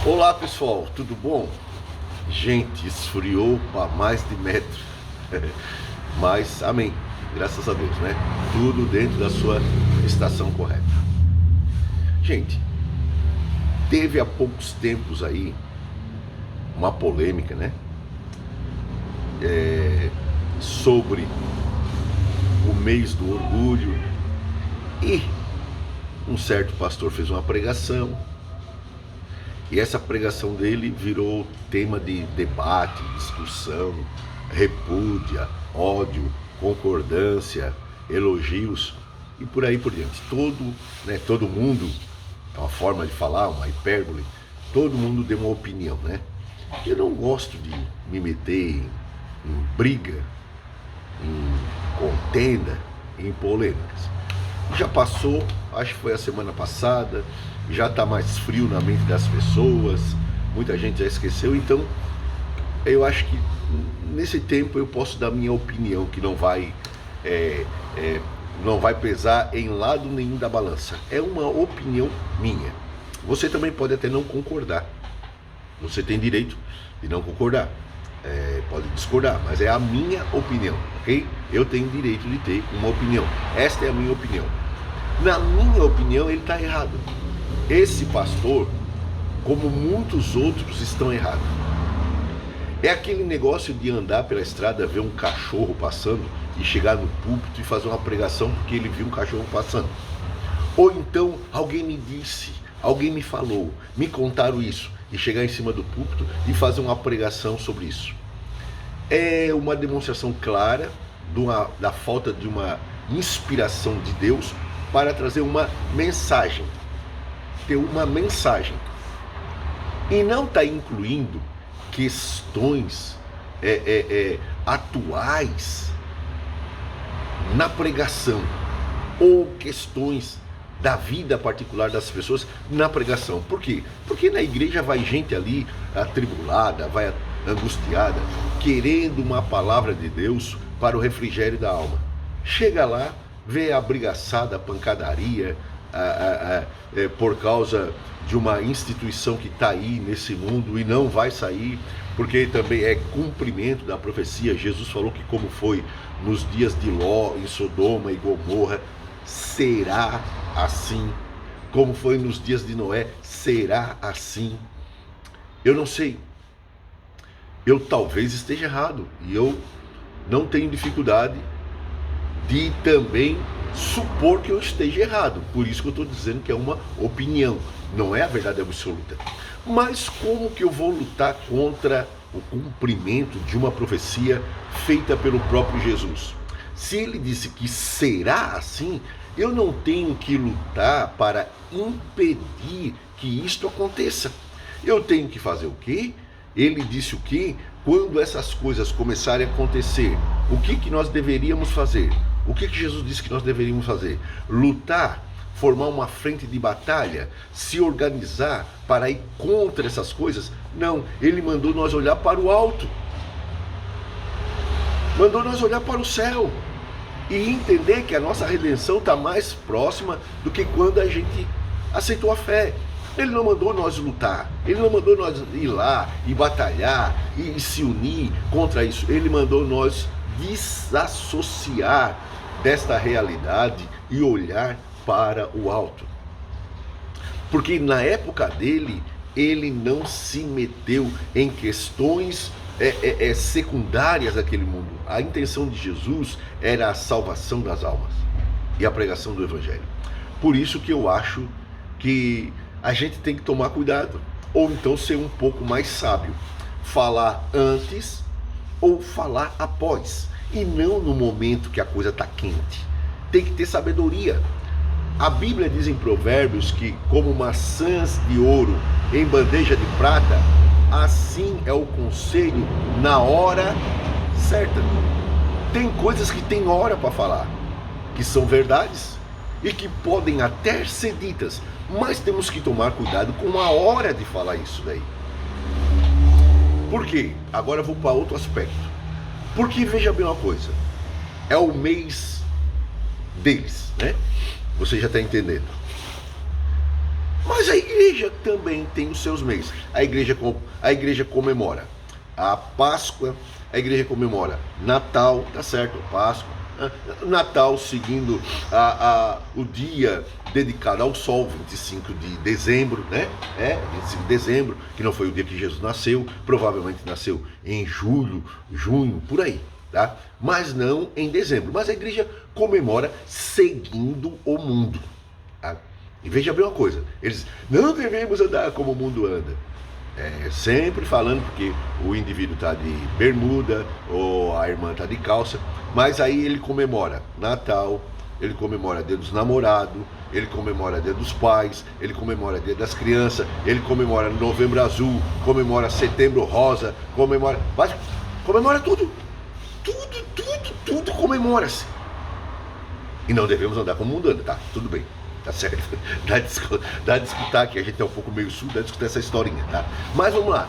Olá pessoal, tudo bom? Gente, esfriou para mais de metro. Mas amém, graças a Deus, né? Tudo dentro da sua estação correta. Gente, teve há poucos tempos aí uma polêmica, né? Sobre o mês do orgulho, e um certo pastor fez uma pregação. E essa pregação dele virou tema de debate, discussão, repúdia, ódio, concordância, elogios e por aí por diante. Todo mundo, é uma forma de falar, uma hipérbole, todo mundo deu uma opinião, né? Eu não gosto de me meter em briga, em contenda, em polêmicas. Já passou, acho que foi a semana passada, já está mais frio na mente das pessoas, muita gente já esqueceu, então eu acho que nesse tempo eu posso dar minha opinião, que não vai pesar em lado nenhum da balança. É uma opinião minha. Você também pode até não concordar, você tem direito de não concordar, pode discordar, mas é a minha opinião, ok? Eu tenho direito de ter uma opinião, esta é a minha opinião. Na minha opinião, ele está errado. Esse pastor, como muitos outros, estão errados. É aquele negócio de andar pela estrada, ver um cachorro passando e chegar no púlpito e fazer uma pregação porque ele viu um cachorro passando. Ou então alguém me disse, alguém me falou, me contaram isso, e chegar em cima do púlpito e fazer uma pregação sobre isso. É uma demonstração clara da falta de uma inspiração de Deus para trazer uma mensagem. Ter uma mensagem. E não está incluindo questões atuais na pregação, ou questões da vida particular das pessoas na pregação. Por quê? Porque na igreja vai gente ali atribulada, vai angustiada, querendo uma palavra de Deus para o refrigério da alma. Chega lá, vê a brigaçada, a pancadaria, por causa de uma instituição que está aí nesse mundo e não vai sair, porque também é cumprimento da profecia. Jesus falou que como foi nos dias de Ló, em Sodoma e Gomorra, será assim. Como foi nos dias de Noé, será assim. Eu não sei. Eu talvez esteja errado, e eu não tenho dificuldade de também supor que eu esteja errado. Por isso que eu estou dizendo que é uma opinião, não é a verdade absoluta. Mas como que eu vou lutar contra o cumprimento de uma profecia feita pelo próprio Jesus? Se ele disse que será assim, eu não tenho que lutar para impedir que isto aconteça. Eu tenho que fazer o quê? Ele disse o quê? Quando essas coisas começarem a acontecer, o que nós deveríamos fazer? O que Jesus disse que nós deveríamos fazer? Lutar, formar uma frente de batalha, se organizar para ir contra essas coisas? Não, ele mandou nós olhar para o alto. Mandou nós olhar para o céu e entender que a nossa redenção está mais próxima do que quando a gente aceitou a fé. Ele não mandou nós lutar, ele não mandou nós ir lá e batalhar e se unir contra isso. Ele mandou nós desassociar desta realidade e olhar para o alto. Porque na época dele, ele não se meteu em questões secundárias daquele mundo. A intenção de Jesus era a salvação das almas e a pregação do evangelho. Por isso que eu acho que a gente tem que tomar cuidado, ou então ser um pouco mais sábio, falar antes ou falar após, e não no momento que a coisa está quente. Tem que ter sabedoria. A Bíblia diz em Provérbios que como maçãs de ouro em bandeja de prata, assim é o conselho na hora certa. Tem coisas que tem hora para falar, que são verdades e que podem até ser ditas, mas temos que tomar cuidado com a hora de falar isso daí. Por quê? Agora eu vou para outro aspecto. Porque veja bem uma coisa, é o mês deles, né? Você já está entendendo. Mas a igreja também tem os seus meios. A igreja comemora a Páscoa, a igreja comemora Natal, tá certo? Páscoa, Natal seguindo o dia dedicado ao sol, 25 de dezembro, né? 25 de dezembro, que não foi o dia que Jesus nasceu, provavelmente nasceu em julho, junho, por aí, tá? Mas não em dezembro. Mas a igreja comemora seguindo o mundo, tá? E veja bem uma coisa, eles não devemos andar como o mundo anda. Sempre falando porque o indivíduo está de bermuda ou a irmã está de calça, mas aí ele comemora Natal, ele comemora Dia dos Namorados, ele comemora Dia dos Pais, ele comemora Dia das Crianças, ele comemora Novembro Azul, comemora Setembro Rosa, comemora tudo, tudo comemora-se. E não devemos andar como o mundo anda, tá? Tudo bem. Tá certo? Dá de escutar, que a gente é um pouco meio surdo, dá de escutar essa historinha, tá? Mas vamos lá.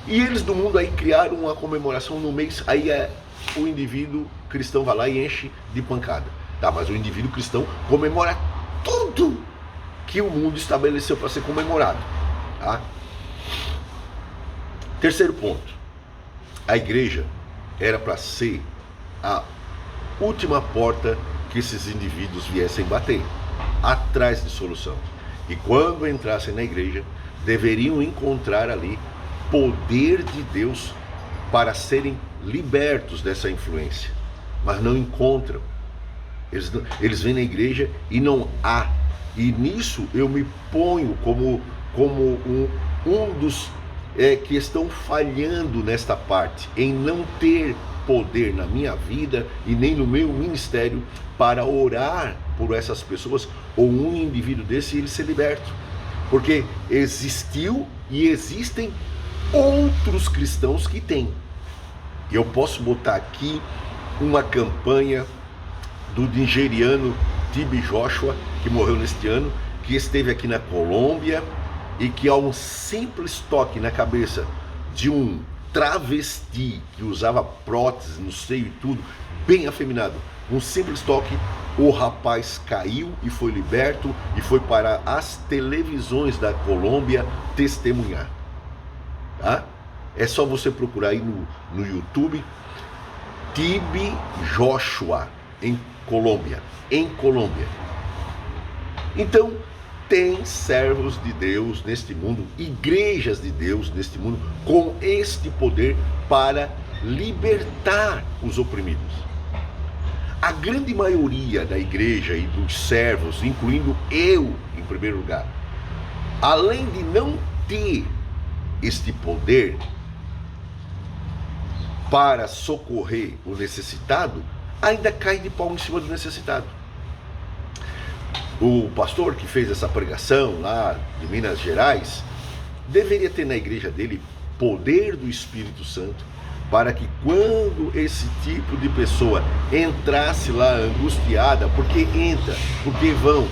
E eles do mundo aí criaram uma comemoração no mês, aí o indivíduo cristão vai lá e enche de pancada. Tá, mas o indivíduo cristão comemora tudo que o mundo estabeleceu para ser comemorado. Tá? Terceiro ponto. A igreja era para ser a última porta que esses indivíduos viessem bater, atrás de solução. E quando entrassem na igreja, deveriam encontrar ali poder de Deus para serem libertos dessa influência. Mas não encontram. Eles vêm na igreja e não há. E nisso eu me ponho como um dos que estão falhando nesta parte, em não ter poder na minha vida e nem no meu ministério para orar por essas pessoas ou um indivíduo desse e ele ser liberto. Porque existiu e existem outros cristãos que têm. E eu posso botar aqui uma campanha do nigeriano Tibi Joshua, que morreu neste ano, que esteve aqui na Colômbia e que ao um simples toque na cabeça de um travesti que usava prótese no seio e tudo, bem afeminado, um simples toque, o rapaz caiu e foi liberto e foi para as televisões da Colômbia testemunhar. Tá? É só você procurar aí no YouTube Tibi Joshua em Colômbia. Então, tem servos de Deus neste mundo, igrejas de Deus neste mundo, com este poder para libertar os oprimidos. A grande maioria da igreja e dos servos, incluindo eu em primeiro lugar, além de não ter este poder para socorrer o necessitado, ainda cai de pau em cima do necessitado. O pastor que fez essa pregação lá de Minas Gerais deveria ter na igreja dele poder do Espírito Santo para que quando esse tipo de pessoa entrasse lá angustiada, porque vão,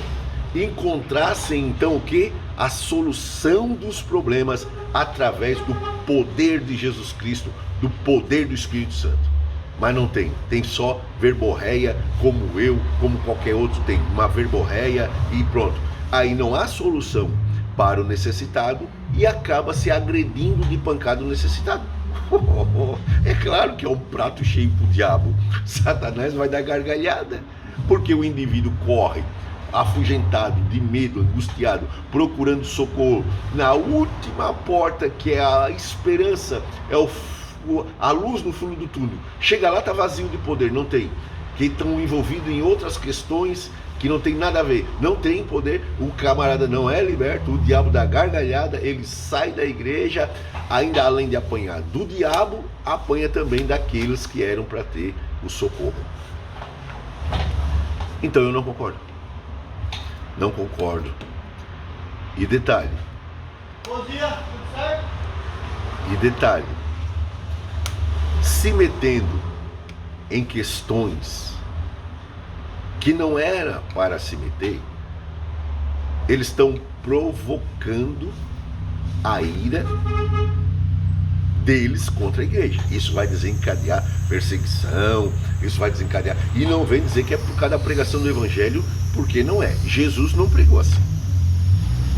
encontrassem então o que? A solução dos problemas através do poder de Jesus Cristo, do poder do Espírito Santo. Mas não tem, tem só verborreia, como eu, como qualquer outro tem, uma verborreia e pronto. Aí não há solução para o necessitado e acaba se agredindo de pancada o necessitado. É claro que é um prato cheio pro diabo. Satanás vai dar gargalhada, porque o indivíduo corre afugentado, de medo, angustiado, procurando socorro na última porta, que é a esperança, é a luz no fundo do túnel. Chega lá, tá vazio de poder, não tem. Que estão envolvidos em outras questões que não tem nada a ver, não tem poder, o camarada não é liberto, o diabo dá gargalhada, ele sai da igreja, ainda além de apanhar do diabo, apanha também daqueles que eram para ter o socorro. Então eu não concordo. Não concordo. E detalhe. Bom dia, tudo certo? E detalhe. Se metendo em questões que não era para se meter, eles estão provocando a ira deles contra a igreja. Isso vai desencadear perseguição, isso vai desencadear. E não vem dizer que é por causa da pregação do evangelho, porque não é. Jesus não pregou assim.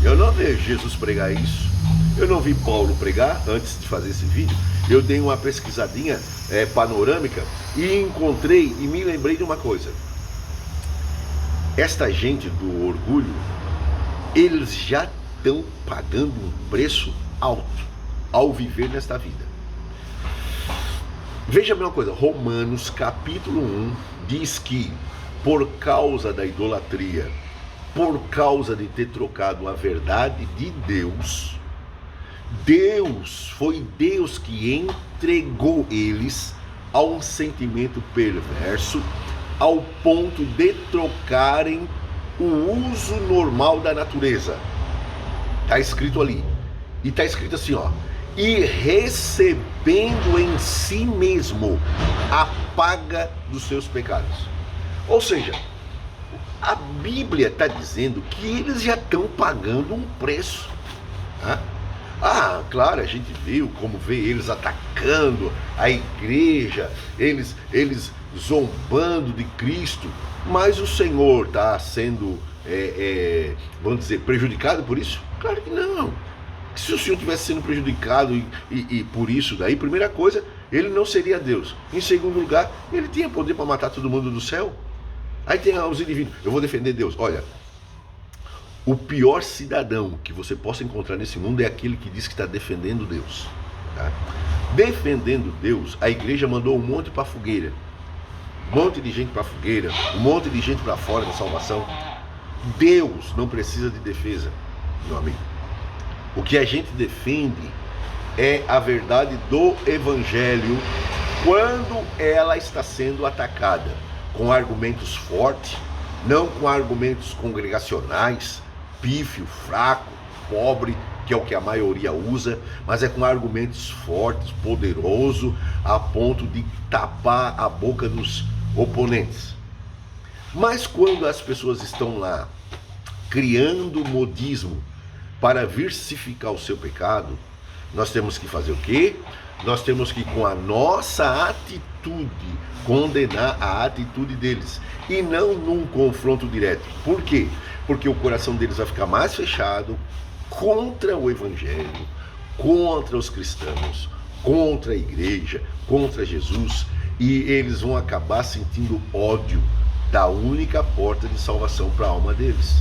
Eu não vejo Jesus pregar isso. Eu não vi Paulo pregar antes de fazer esse vídeo. Eu dei uma pesquisadinha panorâmica e encontrei e me lembrei de uma coisa. Esta gente do orgulho, eles já estão pagando um preço alto ao viver nesta vida. Veja bem uma coisa, Romanos capítulo 1 diz que por causa da idolatria, por causa de ter trocado a verdade de Deus, foi Deus que entregou eles a um sentimento perverso, ao ponto de trocarem o uso normal da natureza. Está escrito ali. E está escrito assim, ó. E recebendo em si mesmo a paga dos seus pecados. Ou seja, a Bíblia está dizendo que eles já estão pagando um preço. Tá? Ah, claro, a gente viu como vê eles atacando a igreja, eles zombando de Cristo, mas o Senhor está sendo, vamos dizer, prejudicado por isso? Claro que não. Se o Senhor tivesse sendo prejudicado e por isso daí, primeira coisa, ele não seria Deus. Em segundo lugar, ele tinha poder para matar todo mundo do céu. Aí tem os indivíduos, eu vou defender Deus. Olha, o pior cidadão que você possa encontrar nesse mundo é aquele que diz que está defendendo Deus. Tá? Defendendo Deus, a igreja mandou um monte para a fogueira. Um monte de gente para a fogueira, um monte de gente para fora da salvação. Deus não precisa de defesa, meu amigo. O que a gente defende é a verdade do Evangelho quando ela está sendo atacada com argumentos fortes, não com argumentos congregacionais, pífio, fraco, pobre, que é o que a maioria usa, mas é com argumentos fortes, poderoso, a ponto de tapar a boca dos oponentes. Mas quando as pessoas estão lá criando modismo para versificar o seu pecado, nós temos que fazer o quê? Nós temos que, com a nossa atitude, condenar a atitude deles, e não num confronto direto. Por quê? Porque o coração deles vai ficar mais fechado contra o Evangelho, contra os cristãos, contra a igreja, contra Jesus, e eles vão acabar sentindo ódio da única porta de salvação para a alma deles.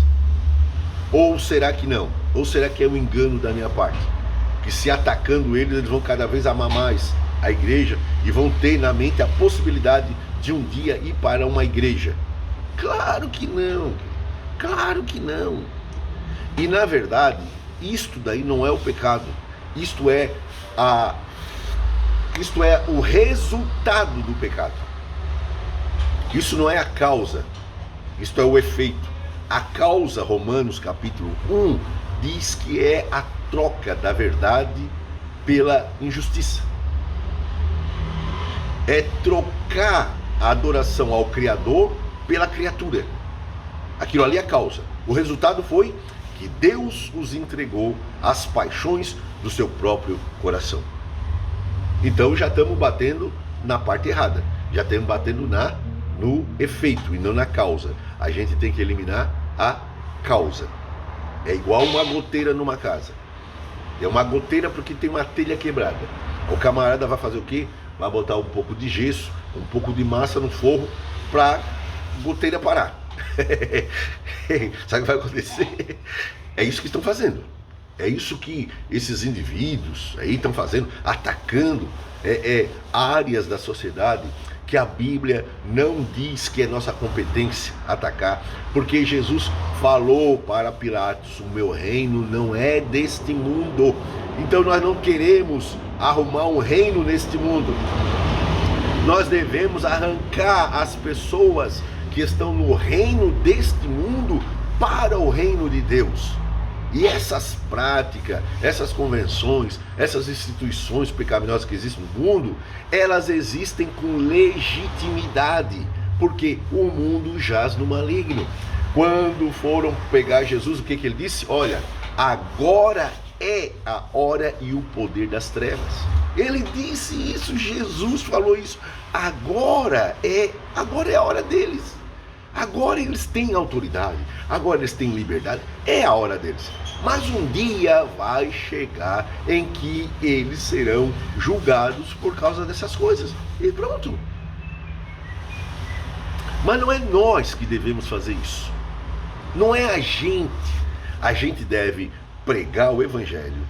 Ou será que não? Ou será que é um engano da minha parte? Que se atacando eles vão cada vez amar mais a igreja e vão ter na mente a possibilidade de um dia ir para uma igreja? Claro que não, claro que não. E na verdade, isto daí não é o pecado, isto é o resultado do pecado. Isso não é a causa, isto é o efeito. A causa, Romanos capítulo 1, diz que é a troca da verdade pela injustiça. É trocar a adoração ao Criador pela criatura. Aquilo ali é a causa. O resultado foi que Deus os entregou às paixões do seu próprio coração. Então já estamos batendo na parte errada. Já estamos batendo no efeito e não na causa. A gente tem que eliminar a causa. É igual uma goteira numa casa. É uma goteira porque tem uma telha quebrada. O camarada vai fazer o quê? Vai botar um pouco de gesso, um pouco de massa no forro para goteira parar. Sabe o que vai acontecer? É isso que estão fazendo. É isso que esses indivíduos aí estão fazendo, atacando áreas da sociedade que a Bíblia não diz que é nossa competência atacar, porque Jesus falou para Pilatos: o meu reino não é deste mundo. Então nós não queremos arrumar um reino neste mundo. Nós devemos arrancar as pessoas que estão no reino deste mundo para o reino de Deus. E essas práticas, essas convenções, essas instituições pecaminosas que existem no mundo, elas existem com legitimidade, porque o mundo jaz no maligno. Quando foram pegar Jesus, o que ele disse? Olha, agora é a hora e o poder das trevas. Ele disse isso, Jesus falou isso. Agora é a hora deles. Agora eles têm autoridade, agora eles têm liberdade, é a hora deles. Mas um dia vai chegar em que eles serão julgados por causa dessas coisas. E pronto. Mas não é nós que devemos fazer isso. Não é a gente. A gente deve pregar o evangelho,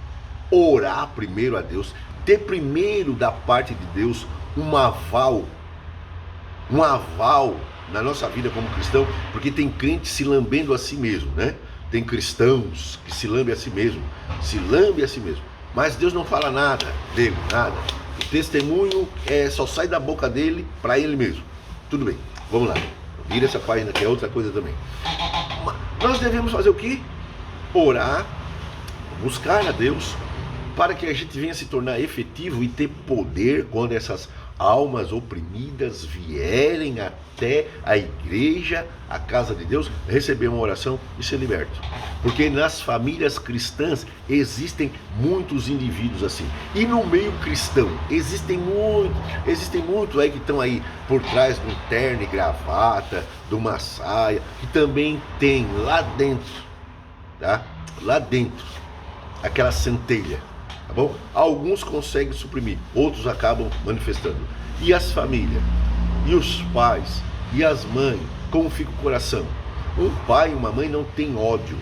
orar primeiro a Deus, ter primeiro da parte de Deus um aval na nossa vida como cristão, porque tem crente se lambendo a si mesmo, né? Tem cristãos que se lambem a si mesmo, mas Deus não fala nada dele, nada. O testemunho só sai da boca dele para ele mesmo. Tudo bem, vamos lá, vira essa página que é outra coisa também. Nós devemos fazer o quê? Orar, buscar a Deus, para que a gente venha se tornar efetivo e ter poder quando essas almas oprimidas vierem até a igreja, a casa de Deus, receber uma oração e ser liberto. Porque nas famílias cristãs existem muitos indivíduos assim. E no meio cristão existem muitos aí que estão aí por trás de um terno e gravata, de uma saia, que também tem lá dentro, tá? Lá dentro, aquela centelha. Tá bom? Alguns conseguem suprimir, outros acabam manifestando. E as famílias? E os pais? E as mães? Como fica o coração? Um pai e uma mãe não tem ódio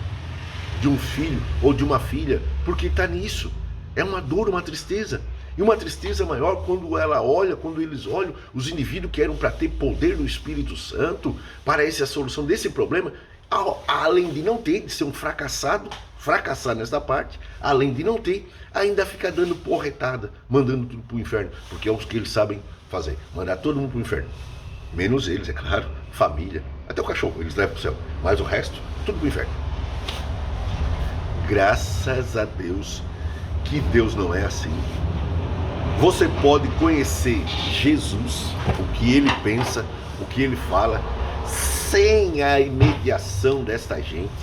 de um filho ou de uma filha, porque está nisso. É uma dor, uma tristeza. E uma tristeza maior quando eles olham, os indivíduos que eram para ter poder do Espírito Santo, para essa solução desse problema, além de não ter, de ser um fracassar nessa parte, além de não ter, ainda fica dando porretada, mandando tudo pro inferno, porque é o que eles sabem fazer, mandar todo mundo pro inferno, menos eles, é claro, família, até o cachorro eles levam pro céu, mas o resto, tudo pro inferno. Graças a Deus que Deus não é assim. Você pode conhecer Jesus, o que ele pensa, o que ele fala, sem a mediação dessa gente,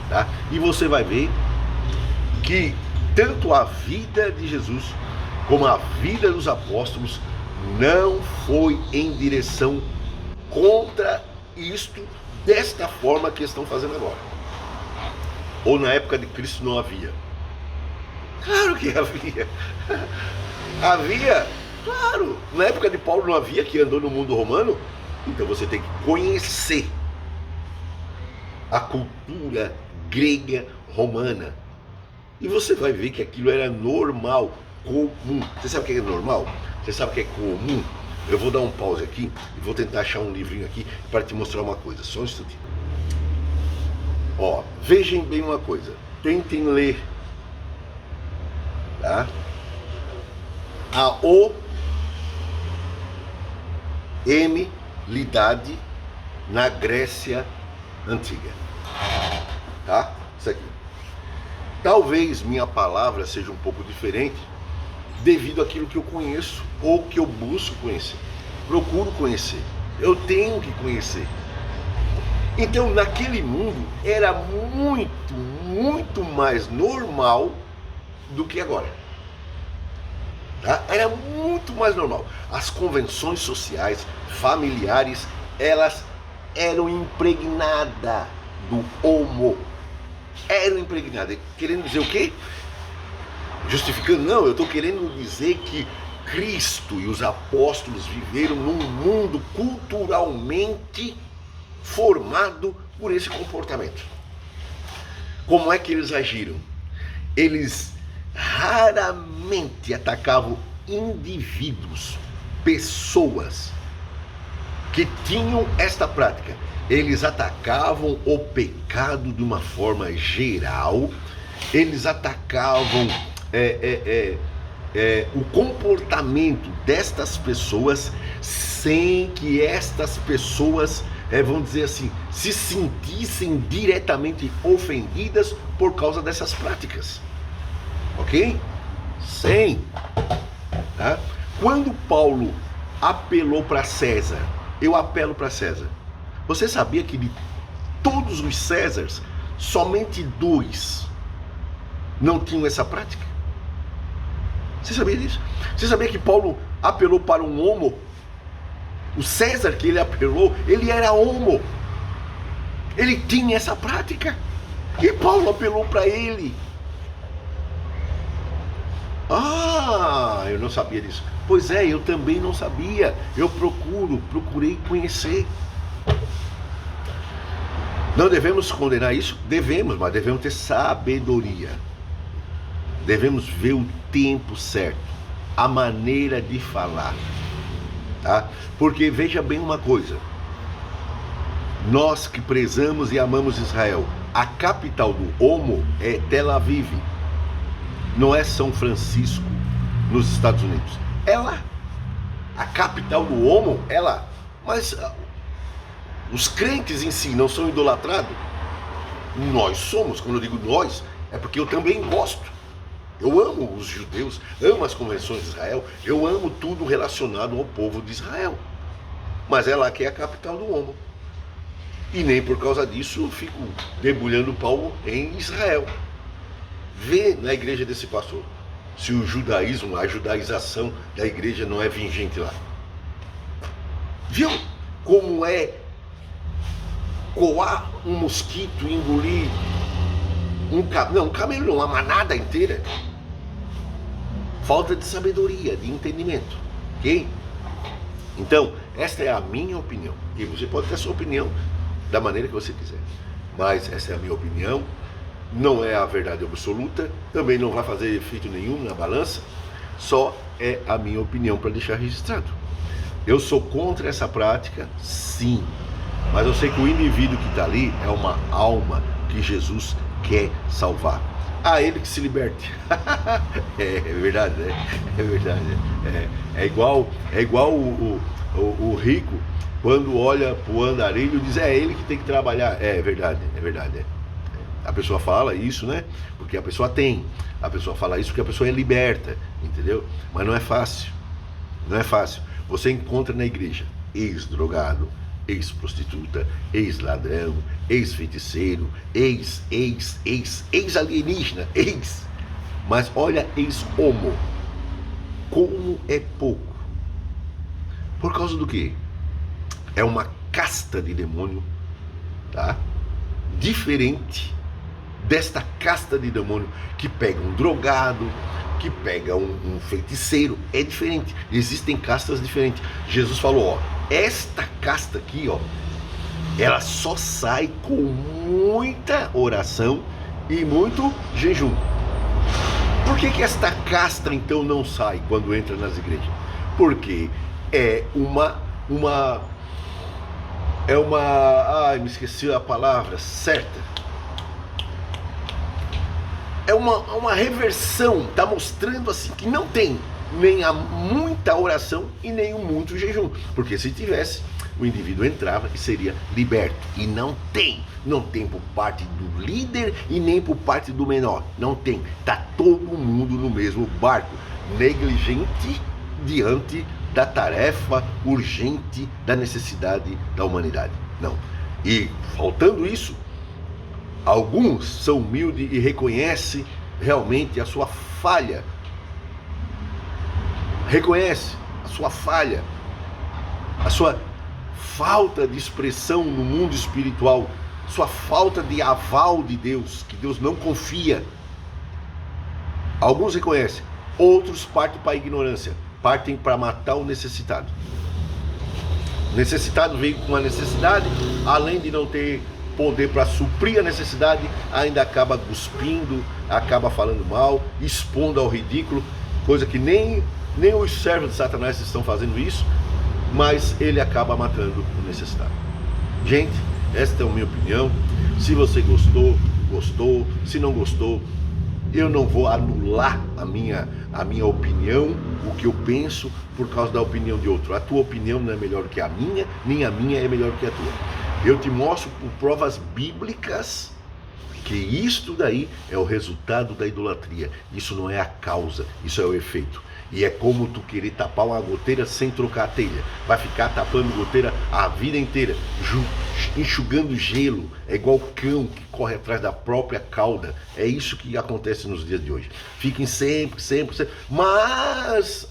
tá? E você vai ver que tanto a vida de Jesus como a vida dos apóstolos não foi em direção contra isto desta forma que estão fazendo agora. Ou na época de Cristo não havia? Claro que havia. Havia, claro. Na época de Paulo não havia, que andou no mundo romano. Então você tem que conhecer a cultura grega romana. E você vai ver que aquilo era normal, comum. Você sabe o que é normal? Você sabe o que é comum? Eu vou dar um pause aqui e vou tentar achar um livrinho aqui para te mostrar uma coisa. Só um instantinho. Ó, vejam bem uma coisa. Tentem ler. Tá? A homenidade na Grécia Antiga. Tá? Isso aqui. Talvez minha palavra seja um pouco diferente devido àquilo que eu conheço ou que eu busco conhecer. Procuro conhecer. Eu tenho que conhecer. Então, naquele mundo era muito mais normal do que agora. Tá? Era muito mais normal. As convenções sociais, familiares, elas eram impregnadas do homo. Eram impregnadas. Querendo dizer o quê? Justificando? Não, eu estou querendo dizer que Cristo e os apóstolos viveram num mundo culturalmente formado por esse comportamento. Como é que eles agiram? Eles raramente atacavam indivíduos, pessoas que tinham esta prática. Eles atacavam o pecado de uma forma geral, eles atacavam o comportamento destas pessoas sem que estas pessoas, vamos dizer assim, se sentissem diretamente ofendidas por causa dessas práticas. Ok? Sem. Tá? Quando Paulo apelou para César, eu apelo para César. Você sabia que de todos os Césares, somente 2 não tinham essa prática? Você sabia disso? Você sabia que Paulo apelou para um homo O César que ele apelou, ele era homo. Ele tinha essa prática. E Paulo apelou para ele. Ah, eu não sabia disso. Pois é, eu também não sabia. Eu procurei conhecer. Não devemos condenar isso? Devemos, mas devemos ter sabedoria. Devemos ver o tempo certo, a maneira de falar, tá? Porque veja bem uma coisa, nós que prezamos e amamos Israel, a capital do homo é Tel Aviv, não é São Francisco, nos Estados Unidos, é lá. A capital do homo é lá. Mas os crentes em si não são idolatrados? Nós somos. Quando eu digo nós, é porque eu também gosto. Eu amo os judeus, amo as convenções de Israel, eu amo tudo relacionado ao povo de Israel. Mas é lá que é a capital do homo. E nem por causa disso eu fico debulhando Paulo em Israel. Vê na igreja desse pastor se o judaísmo, a judaização da igreja não é vingente lá. Viu como é coar um mosquito e engolir um camelo não, uma manada inteira? Falta de sabedoria, de entendimento, ok? Então, esta é a minha opinião. E você pode ter a sua opinião da maneira que você quiser. Mas essa é a minha opinião. Não é a verdade absoluta. Também não vai fazer efeito nenhum na balança. Só é a minha opinião para deixar registrado. Eu sou contra essa prática, sim. Mas eu sei que o indivíduo que está ali é uma alma que Jesus quer salvar. Ah, ele que se liberte. É verdade, né? É verdade. É igual o rico, quando olha para o andarilho, diz, é ele que tem que trabalhar. É verdade. A pessoa fala isso, né? Porque a pessoa tem. A pessoa fala isso porque a pessoa é liberta, entendeu? Mas não é fácil. Não é fácil. Você encontra na igreja ex-drogado, ex-prostituta, ex-ladrão, ex-feiticeiro, ex-alienígena, mas olha, ex-homo. Como é pouco. Por causa do quê? É uma casta de demônio, tá? Diferente desta casta de demônio que pega um drogado, que pega um feiticeiro. É diferente. Existem castas diferentes. Jesus falou, ó, esta casta aqui, ó, ela só sai com muita oração e muito jejum. Por que esta casta então não sai quando entra nas igrejas? Porque é me esqueci a palavra certa. É uma reversão, está mostrando assim que não tem nem a muita oração e nem o muito jejum. Porque se tivesse, o indivíduo entrava e seria liberto. E não tem por parte do líder e nem por parte do menor. Não tem. Está todo mundo no mesmo barco, negligente diante da tarefa urgente da necessidade da humanidade. Não. E faltando isso, alguns são humildes e reconhecem realmente a sua falha. Reconhece a sua falha, a sua falta de expressão no mundo espiritual, sua falta de aval de Deus, que Deus não confia. Alguns reconhecem, outros partem para a ignorância, partem para matar o necessitado. O necessitado veio com uma necessidade, além de não ter poder para suprir a necessidade, ainda acaba cuspindo, acaba falando mal, expondo ao ridículo, coisa que nem os servos de Satanás estão fazendo isso, mas ele acaba matando o necessitado. Gente, esta é a minha opinião. Se você gostou, gostou. Se não gostou, eu não vou anular a minha opinião, o que eu penso, por causa da opinião de outro. A tua opinião não é melhor que a minha, nem a minha é melhor que a tua. Eu te mostro por provas bíblicas que isto daí é o resultado da idolatria. Isso não é a causa, isso é o efeito. E é como tu querer tapar uma goteira sem trocar a telha. Vai ficar tapando goteira a vida inteira. enxugando gelo, é igual cão que corre atrás da própria cauda. É isso que acontece nos dias de hoje. Fiquem sempre. Mas,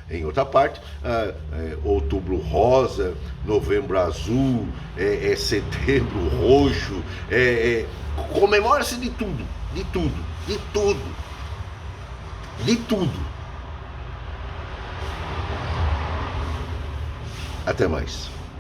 em outra parte, outubro rosa, novembro azul, setembro roxo, comemora-se de tudo. Até mais.